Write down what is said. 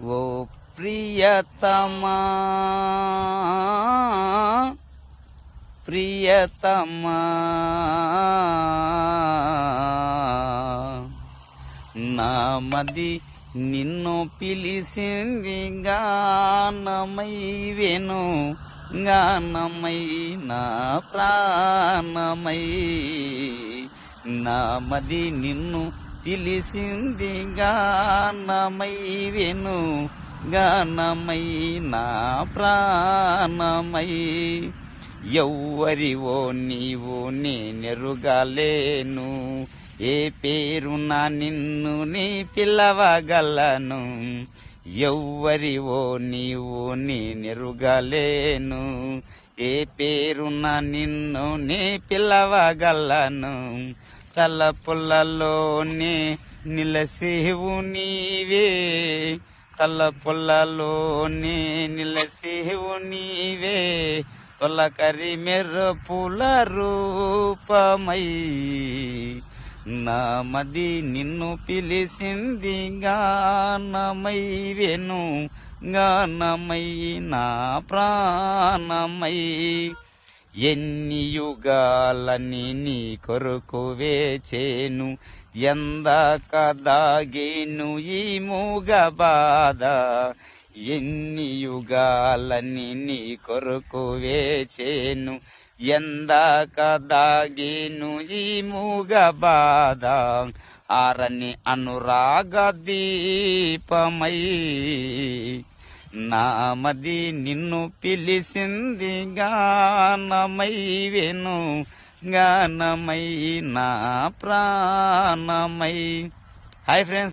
ఓ ప్రియతమా ప్రియతమా నామది నిన్ను పిలిసింది గానమై వెను గానమై నా ప్రాణమై నామది నిన్ను పిలిసింది గానమై వెను గానమై నా ప్రాణమై ఎవ్వరివో నీవు నేనెరుగలేను ఏ పేరున నిన్ను నీ పిలవగలను ఎవ్వరివో నీవు నేనెరుగలేను ఏ పేరున నిన్ను నీ పిలవగలను తలపులలోనే నిలసేవు నీవే తలపులలోనే నిలసేవు నీవే తొలకరి మెరుపుల రూపమై నామది నిన్ను పిలిసింది గానమై వెను గానమై నా ప్రాణమై ఎన్ని యుగాలని నీ కొరకు వేచేను ఎందాక దాగేను ఈ మూగ బాధ ఎన్ని యుగాలని నీ కొరకు వేచేను ఎందాక దాగేను ఈ మూగ బాధ ఆరని అనురాగ దీపమై నామది నిన్ను పిలిసింది గానమై వెను గానమై నా ప్రాణమై. Hi friends.